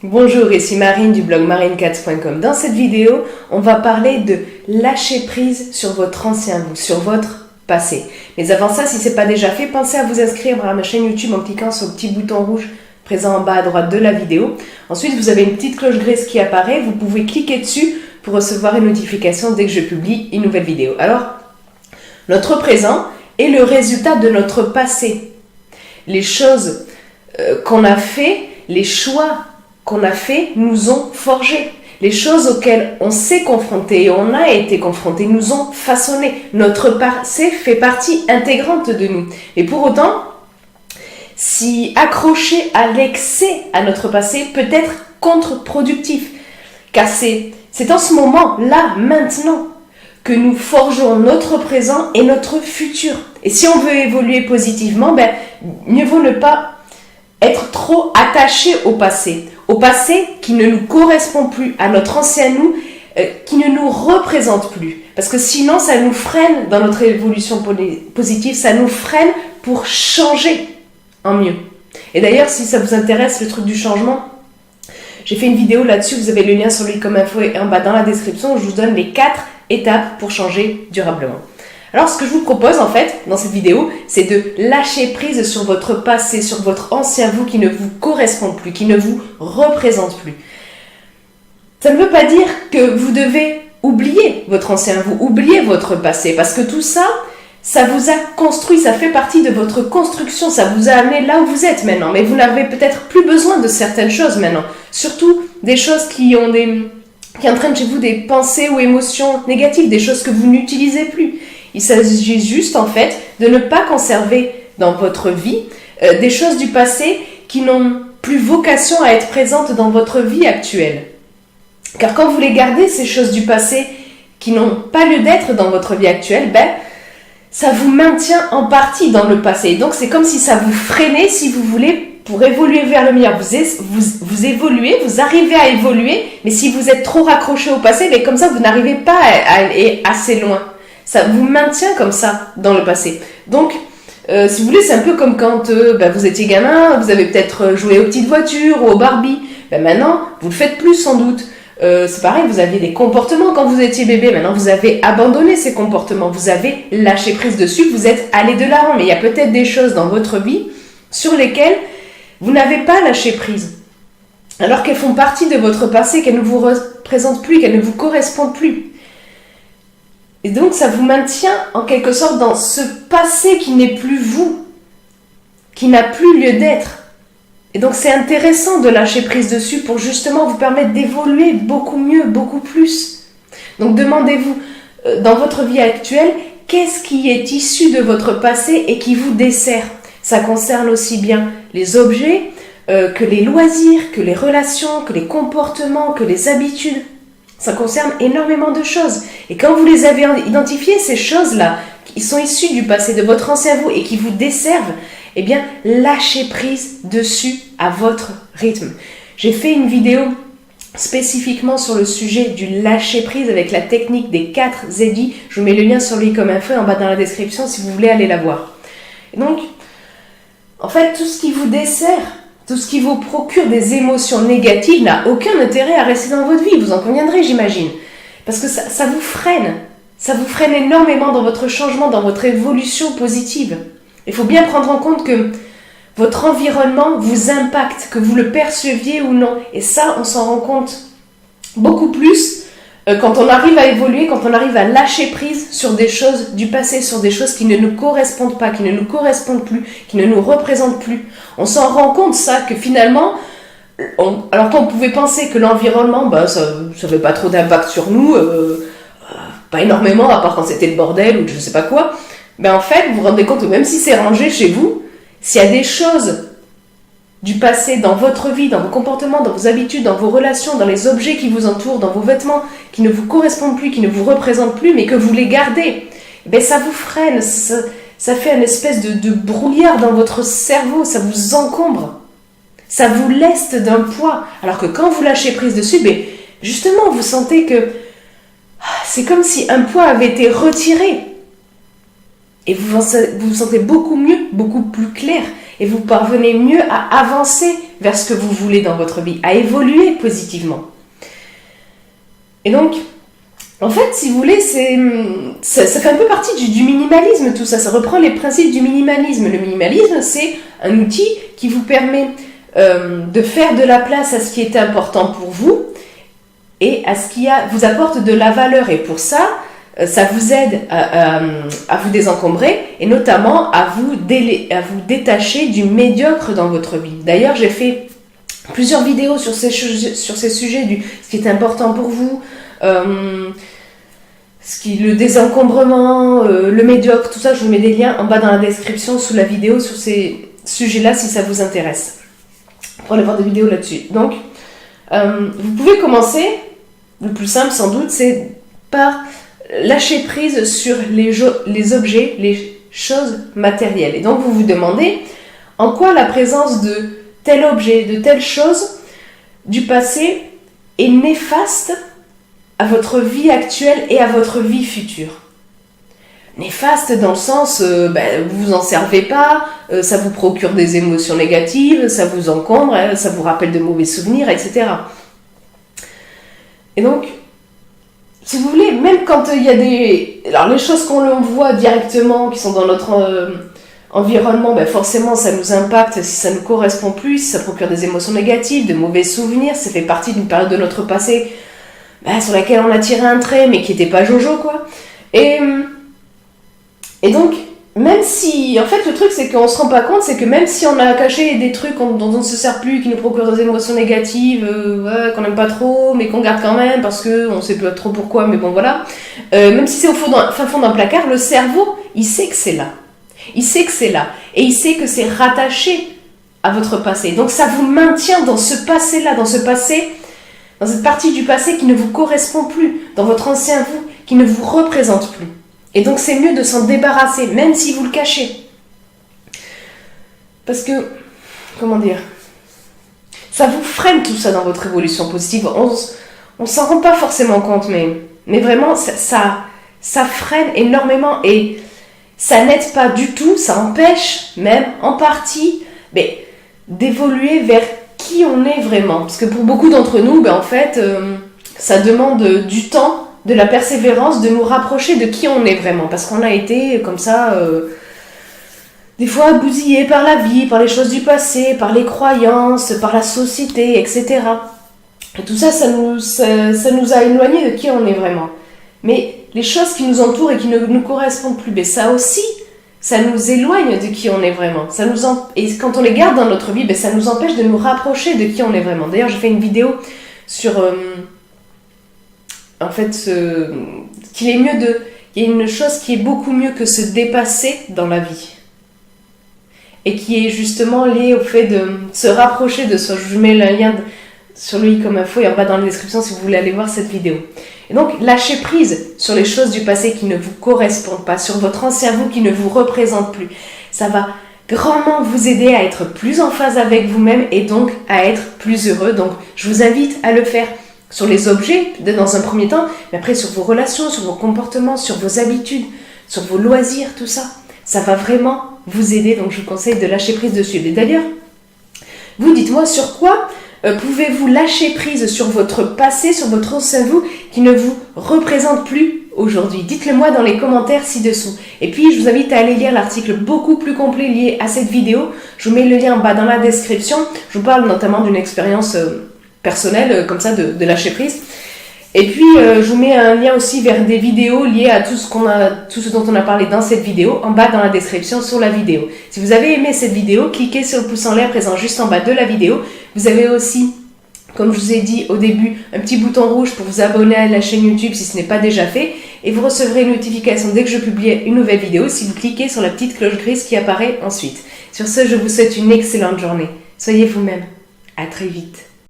Bonjour, ici Marine du blog marinecats.com. Dans cette vidéo, on va parler de lâcher prise sur votre ancien vous, sur votre passé. Mais avant ça, si ce n'est pas déjà fait, pensez à vous inscrire à ma chaîne YouTube en cliquant sur le petit bouton rouge présent en bas à droite de la vidéo. Ensuite, vous avez une petite cloche grise qui apparaît. Vous pouvez cliquer dessus pour recevoir une notification dès que je publie une nouvelle vidéo. Alors, notre présent est le résultat de notre passé. Les choses qu'on a fait, les choix qu'on a fait nous ont forgés. Les choses auxquelles on s'est confronté et on a été confronté nous ont façonné. Notre passé fait partie intégrante de nous. Et pour autant, s'y accrocher à l'excès à notre passé peut être contre-productif. Car c'est en ce moment, là, maintenant, que nous forgeons notre présent et notre futur. Et si on veut évoluer positivement, mieux vaut ne pas être trop attaché au passé qui ne nous correspond plus, à notre ancien nous, qui ne nous représente plus. Parce que sinon, ça nous freine dans notre évolution positive, ça nous freine pour changer en mieux. Et d'ailleurs, si ça vous intéresse, le truc du changement, j'ai fait une vidéo là-dessus, vous avez le lien sur le i comme info et en bas dans la description, où je vous donne les 4 étapes pour changer durablement. Alors, ce que je vous propose, en fait, dans cette vidéo, c'est de lâcher prise sur votre passé, sur votre ancien vous qui ne vous correspond plus, qui ne vous représente plus. Ça ne veut pas dire que vous devez oublier votre ancien vous, oublier votre passé, parce que tout ça, ça vous a construit, ça fait partie de votre construction, ça vous a amené là où vous êtes maintenant, mais vous n'avez peut-être plus besoin de certaines choses maintenant, surtout des choses qui entraînent chez vous des pensées ou émotions négatives, des choses que vous n'utilisez plus. Il s'agit juste, en fait, de ne pas conserver dans votre vie des choses du passé qui n'ont plus vocation à être présentes dans votre vie actuelle. Car quand vous les gardez, ces choses du passé qui n'ont pas lieu d'être dans votre vie actuelle, ça vous maintient en partie dans le passé. Et donc, c'est comme si ça vous freinait, si vous voulez, pour évoluer vers le meilleur. Vous évoluez, vous arrivez à évoluer, mais si vous êtes trop raccroché au passé, comme ça, vous n'arrivez pas à aller assez loin. Ça vous maintient comme ça dans le passé. Donc, si vous voulez, c'est un peu comme quand vous étiez gamin, vous avez peut-être joué aux petites voitures ou aux Barbie. Maintenant, vous le faites plus sans doute. C'est pareil, vous aviez des comportements quand vous étiez bébé. Maintenant, vous avez abandonné ces comportements. Vous avez lâché prise dessus, vous êtes allé de l'avant. Mais il y a peut-être des choses dans votre vie sur lesquelles vous n'avez pas lâché prise. Alors qu'elles font partie de votre passé, qu'elles ne vous représentent plus, qu'elles ne vous correspondent plus. Et donc, ça vous maintient en quelque sorte dans ce passé qui n'est plus vous, qui n'a plus lieu d'être. Et donc, c'est intéressant de lâcher prise dessus pour justement vous permettre d'évoluer beaucoup mieux, beaucoup plus. Donc, demandez-vous, dans votre vie actuelle, qu'est-ce qui est issu de votre passé et qui vous dessert ? Ça concerne aussi bien les objets, que les loisirs, que les relations, que les comportements, que les habitudes. Ça concerne énormément de choses. Et quand vous les avez identifiées, ces choses-là, qui sont issues du passé, de votre ancien vous et qui vous desservent, eh bien, lâchez prise dessus à votre rythme. J'ai fait une vidéo spécifiquement sur le sujet du lâcher prise avec la technique des 4 ZI. Je vous mets le lien sur le i comme info en bas dans la description si vous voulez aller la voir. Et donc, en fait, tout ce qui vous dessert, tout ce qui vous procure des émotions négatives n'a aucun intérêt à rester dans votre vie, vous en conviendrez, j'imagine. Parce que ça vous freine. Ça vous freine énormément dans votre changement, dans votre évolution positive. Il faut bien prendre en compte que votre environnement vous impacte, que vous le perceviez ou non. Et ça, on s'en rend compte beaucoup plus quand on arrive à évoluer, quand on arrive à lâcher prise sur des choses du passé, sur des choses qui ne nous correspondent pas, qui ne nous correspondent plus, qui ne nous représentent plus. On s'en rend compte, ça, que finalement, alors qu'on pouvait penser que l'environnement, ça n'avait pas trop d'impact sur nous, pas énormément, à part quand c'était le bordel ou je ne sais pas quoi, en fait, vous vous rendez compte que même si c'est rangé chez vous, s'il y a des choses du passé dans votre vie, dans vos comportements, dans vos habitudes, dans vos relations, dans les objets qui vous entourent, dans vos vêtements, qui ne vous correspondent plus, qui ne vous représentent plus, mais que vous les gardez, ça vous freine, ça fait une espèce de brouillard dans votre cerveau, ça vous encombre, ça vous leste d'un poids. Alors que quand vous lâchez prise dessus, justement, vous sentez que c'est comme si un poids avait été retiré. Et vous vous sentez beaucoup mieux, beaucoup plus clair. Et vous parvenez mieux à avancer vers ce que vous voulez dans votre vie, à évoluer positivement. Et donc, en fait, si vous voulez, ça fait un peu partie du minimalisme, tout ça. Ça reprend les principes du minimalisme. Le minimalisme, c'est un outil qui vous permet de faire de la place à ce qui est important pour vous et à ce qui vous apporte de la valeur. Et pour ça, ça vous aide à vous désencombrer et notamment à vous détacher du médiocre dans votre vie. D'ailleurs, j'ai fait plusieurs vidéos sur ces sujets, ce qui est important pour vous, le désencombrement, le médiocre, tout ça. Je vous mets des liens en bas dans la description sous la vidéo sur ces sujets-là si ça vous intéresse. Pour aller voir des vidéos là-dessus. Donc, vous pouvez commencer, le plus simple sans doute, c'est par lâcher prise sur les objets, les choses matérielles. Et donc, vous vous demandez en quoi la présence de tel objet, de telle chose du passé est néfaste à votre vie actuelle et à votre vie future. Néfaste dans le sens, vous vous en servez pas, ça vous procure des émotions négatives, ça vous encombre, ça vous rappelle de mauvais souvenirs, etc. Et donc, si vous voulez, même quand il y a alors les choses qu'on voit directement, qui sont dans notre environnement, forcément ça nous impacte si ça ne correspond plus, si ça procure des émotions négatives, de mauvais souvenirs, ça fait partie d'une période de notre passé sur laquelle on a tiré un trait, mais qui n'était pas jojo, quoi. Et donc, même si... En fait, le truc, c'est qu'on ne se rend pas compte, c'est que même si on a caché des trucs dont on ne se sert plus, qui nous procurent des émotions négatives, qu'on n'aime pas trop, mais qu'on garde quand même, parce qu'on ne sait pas trop pourquoi, mais bon, voilà. Même si c'est au fin fond d'un placard, le cerveau, il sait que c'est là. Il sait que c'est là. Et il sait que c'est rattaché à votre passé. Donc, ça vous maintient dans ce passé-là, dans cette partie du passé qui ne vous correspond plus, dans votre ancien vous, qui ne vous représente plus. Et donc, c'est mieux de s'en débarrasser, même si vous le cachez. Parce que, comment dire, ça vous freine tout ça dans votre évolution positive. On s'en rend pas forcément compte, mais vraiment, ça freine énormément et ça n'aide pas du tout, ça empêche même, en partie, d'évoluer vers qui on est vraiment. Parce que pour beaucoup d'entre nous, en fait, ça demande du temps, de la persévérance, de nous rapprocher de qui on est vraiment. Parce qu'on a été comme ça, des fois bousillés par la vie, par les choses du passé, par les croyances, par la société, etc. Et tout ça, ça nous a éloignés de qui on est vraiment. Mais les choses qui nous entourent et qui ne nous correspondent plus, ça aussi, ça nous éloigne de qui on est vraiment. Et quand on les garde dans notre vie, ça nous empêche de nous rapprocher de qui on est vraiment. D'ailleurs, j'ai fait une vidéo sur... qu'il est mieux il y a une chose qui est beaucoup mieux que se dépasser dans la vie. Et qui est justement liée au fait de se rapprocher de soi. Je vous mets le lien sur le i comme info et en bas dans la description si vous voulez aller voir cette vidéo. Et donc, lâchez prise sur les choses du passé qui ne vous correspondent pas, sur votre ancien vous qui ne vous représente plus. Ça va grandement vous aider à être plus en phase avec vous-même et donc à être plus heureux. Donc, je vous invite à le faire sur les objets, dans un premier temps, mais après sur vos relations, sur vos comportements, sur vos habitudes, sur vos loisirs, tout ça. Ça va vraiment vous aider, donc je vous conseille de lâcher prise dessus. Et d'ailleurs, vous dites-moi sur quoi pouvez-vous lâcher prise sur votre passé, sur votre ancien vous qui ne vous représente plus aujourd'hui. Dites-le moi dans les commentaires ci-dessous. Et puis, je vous invite à aller lire l'article beaucoup plus complet lié à cette vidéo. Je vous mets le lien en bas dans la description. Je vous parle notamment d'une expérience personnelle, comme ça, de lâcher prise. Et puis, je vous mets un lien aussi vers des vidéos liées à tout ce dont on a parlé dans cette vidéo, en bas dans la description sur la vidéo. Si vous avez aimé cette vidéo, cliquez sur le pouce en l'air présent juste en bas de la vidéo. Vous avez aussi, comme je vous ai dit au début, un petit bouton rouge pour vous abonner à la chaîne YouTube si ce n'est pas déjà fait. Et vous recevrez une notification dès que je publie une nouvelle vidéo si vous cliquez sur la petite cloche grise qui apparaît ensuite. Sur ce, je vous souhaite une excellente journée. Soyez vous-même. À très vite.